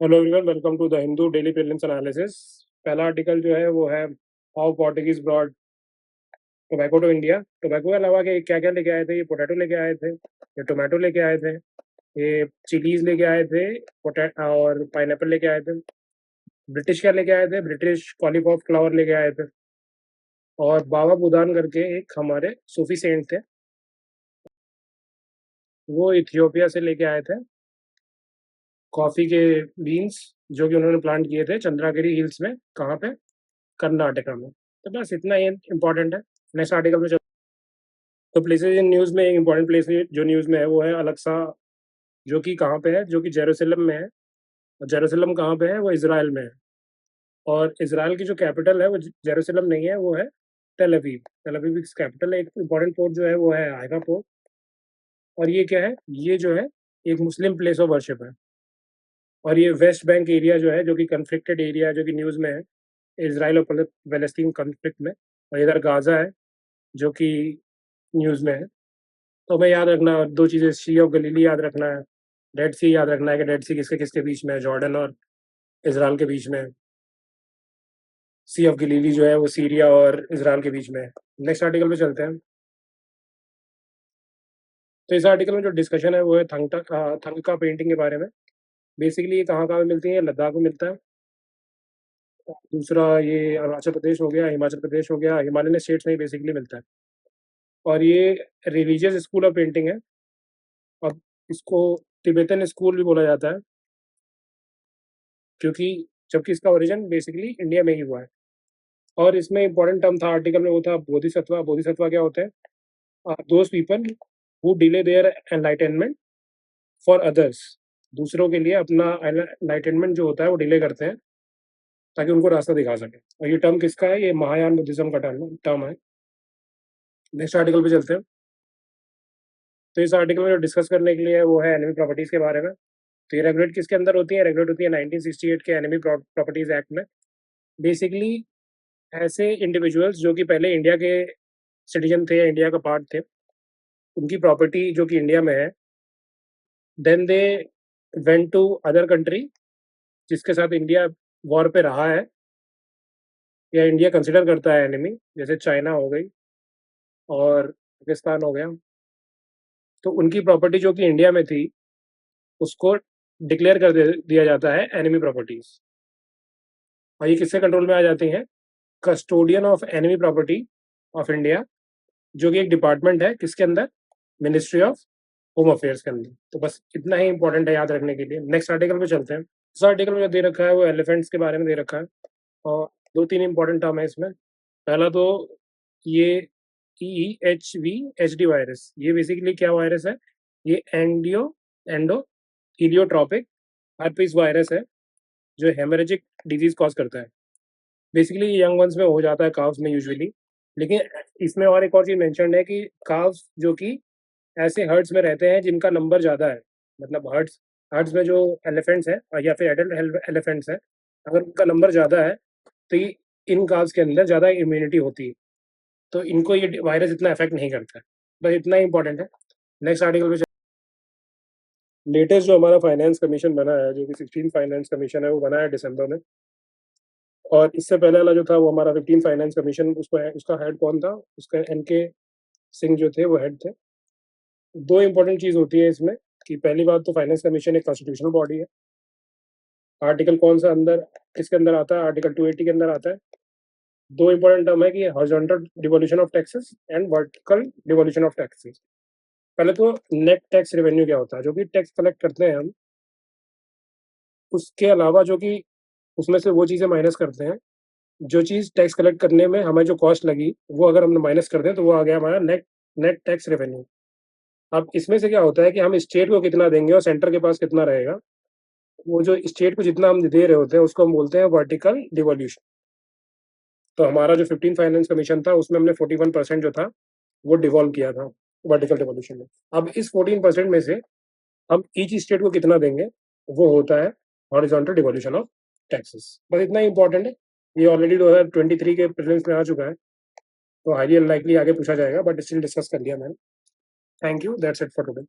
Hello everyone, welcome to the Hindu daily prelims analysis. पहला article जो है वो है how Portuguese brought tobacco to India. Tobacco के अलावा क्या क्या लेके आए थे? ये पोटैटो लेके आए थे, ये टोमेटो लेके आए थे, ये चिलीज लेके आए थे, पोटैटो और पाइनएप्पल लेके आए थे। ब्रिटिश क्या लेके आए थे? ब्रिटिश कॉलीफ्लावर फ्लावर लेके आए थे। और बाबा बुदान करके एक हमारे सूफी सेंट थे, वो इथियोपिया से लेके आए थे कॉफ़ी के बीन्स, जो कि उन्होंने प्लांट किए थे चंद्रागिरी हिल्स में। कहाँ पे? कर्नाटका में। तो बस इतना ही इम्पोर्टेंट है। नेक्स्ट आर्टिकल में तो प्लेसेस इन न्यूज़ में एक इम्पोर्टेंट प्लेस जो न्यूज़ में है वो है अलेक्सा, जो कि कहाँ पे है? जो कि जेरूसलम में है। और जेरूसलम कहाँ पे है? वो इज़राइल में है। और इज़राइल की जो कैपिटल है वो जेरूसलम नहीं है, वो है टेल अवीव। टेल अवीव की कैपिटल है। एक इम्पोर्टेंट पोर्ट जो है वो है हाइफा पोर्ट। और ये क्या है? ये जो है एक मुस्लिम प्लेस ऑफ वर्शिप है। और ये वेस्ट बैंक एरिया जो है, जो कि कन्फ्लिक्टेड एरिया है, जो कि न्यूज़ में है इज़राइल और फ़लस्तीन कॉन्फ्लिक्ट में। और इधर गाज़ा है, जो कि न्यूज़ में है। तो हमें याद रखना 2 चीज़ें, सी ऑफ गलीली याद रखना है, डेड सी याद रखना है कि डेड सी किसके-किसके बीच में है, जॉर्डन और इज़राइल के बीच में है। सी ऑफ गलीली जो है वो सीरिया और इज़राइल के बीच में है। नेक्स्ट आर्टिकल पे चलते हैं। तो इस आर्टिकल में जो डिस्कशन है वो है थंगका पेंटिंग के बारे में। बेसिकली ये कहाँ-कहाँ पे मिलती है? लद्दाख में मिलता है। दूसरा ये अरुणाचल प्रदेश हो गया, हिमाचल प्रदेश हो गया, हिमालयन स्टेट्स में ही बेसिकली मिलता है। और ये रिलीजियस स्कूल ऑफ पेंटिंग है। अब इसको तिब्बतन स्कूल भी बोला जाता है, क्योंकि जबकि इसका ओरिजिन बेसिकली इंडिया में ही हुआ है। और इसमें इम्पोर्टेंट टर्म था आर्टिकल में, वो था बोधिसत्व। बोधिसत्व क्या होते हैं? Those people who delay their enlightenment for others. दूसरों के लिए अपना एनलाइटनमेंट जो होता है वो डिले करते हैं, ताकि उनको रास्ता दिखा सके। और ये टर्म किसका है? ये महायान बुद्धिज्म का टर्म है। नेक्स्ट आर्टिकल पे चलते हैं। तो इस आर्टिकल में जो डिस्कस करने के लिए है वो है एनिमी प्रॉपर्टीज के बारे में। तो ये रेगुलेट किसके अंदर होती है? रेगुलेट होती है 1968 के एनिमी प्रॉपर्टीज एक्ट में। बेसिकली ऐसे इंडिविजुअल्स जो कि पहले इंडिया के सिटीजन थे या इंडिया का पार्ट थे, उनकी प्रॉपर्टी जो कि इंडिया में है, then they went to other country जिसके साथ इंडिया वॉर पे रहा है या इंडिया कंसिडर करता है एनिमी, जैसे चाइना हो गई और पाकिस्तान हो गया। तो उनकी प्रॉपर्टी जो कि इंडिया में थी, उसको डिक्लेयर कर दिया जाता है एनिमी प्रॉपर्टीज। और ये किसके कंट्रोल में आ जाती हैं? Custodian of enemy property of India, जो कि एक डिपार्टमेंट है किसके अंदर? मिनिस्ट्री ऑफ होम अफेयर्स के अंदर। तो बस इतना ही इंपॉर्टेंट है याद रखने के लिए। नेक्स्ट आर्टिकल पे चलते हैं। इस आर्टिकल में जो दे रखा है वो एलिफेंट्स के बारे में दे रखा है। और 2-3 इंपॉर्टेंट टर्म है इसमें। पहला तो ये EHV-HD वायरस, ये बेसिकली क्या वायरस है? ये एंडो हीलियोट्रॉपिक हर्पीस वायरस है, जो हेमरेजिक डिजीज कॉज करता है। बेसिकली यंग वंस में हो जाता है, काव्स में यूजुअली। लेकिन इसमें और एक और चीज मेंशन्ड है कि काव्स जो कि ऐसे हर्ड्स में रहते हैं जिनका नंबर ज़्यादा है, मतलब हर्ड्स हर्ड्स में जो एलिफेंट्स हैं या फिर एडल्ट एलिफेंट्स हैं, अगर उनका नंबर ज़्यादा है तो इन काव्स के अंदर ज़्यादा इम्यूनिटी होती है, तो इनको ये वायरस इतना अफेक्ट नहीं करता है। बस इतना ही इंपॉर्टेंट है। नेक्स्ट आर्टिकल पे लेटेस्ट जो हमारा फाइनेंस कमीशन बना है, जो कि 16 फाइनेंस कमीशन है, वो बना है दिसंबर में। और इससे पहले वाला जो था वो हमारा 15 फाइनेंस कमीशन, उसका हेड कौन था? उसका NK सिंह जो थे वो हेड थे। 2 इंपॉर्टेंट चीज़ होती है इसमें कि पहली बात तो फाइनेंस कमीशन एक कॉन्स्टिट्यूशनल बॉडी है। आर्टिकल कौन सा अंदर किसके अंदर आता है? आर्टिकल 280 के अंदर आता है। 2 इंपॉर्टेंट टर्म है कि horizontal devolution of taxes and vertical devolution of taxes. पहले तो नेट टैक्स रेवेन्यू क्या होता है? जो भी टैक्स कलेक्ट करते हैं हम, उसके अलावा जो कि उसमें से वो चीज़ें माइनस करते हैं, जो चीज़ टैक्स कलेक्ट करने में हमें जो कॉस्ट लगी, वो अगर हमने माइनस कर दें तो वो आ गया हमारा नेट नेट टैक्स रेवेन्यू। अब इसमें से क्या होता है कि हम स्टेट को कितना देंगे और सेंटर के पास कितना रहेगा, वो जो स्टेट को जितना हम दे रहे होते हैं उसको हम बोलते हैं वर्टिकल डिवोल्यूशन। तो हमारा जो 15 फाइनेंस कमीशन था उसमें हमने 41% जो था वो डिवॉल्व किया था वर्टिकल डिवोल्यूशन में। अब इस 14% में से हम ईच स्टेट को कितना देंगे, वो होता है हॉरिजॉन्टल डिवोल्यूशन ऑफ टैक्सेस। बस इतना ही इंपॉर्टेंट है। ये ऑलरेडी 2023 के प्रीलिम्स में आ चुका है, तो हाईली अनलाइकली आगे पूछा जाएगा, बट स्टिल डिस्कस कर लिया मैंने। Thank you, that's it for today.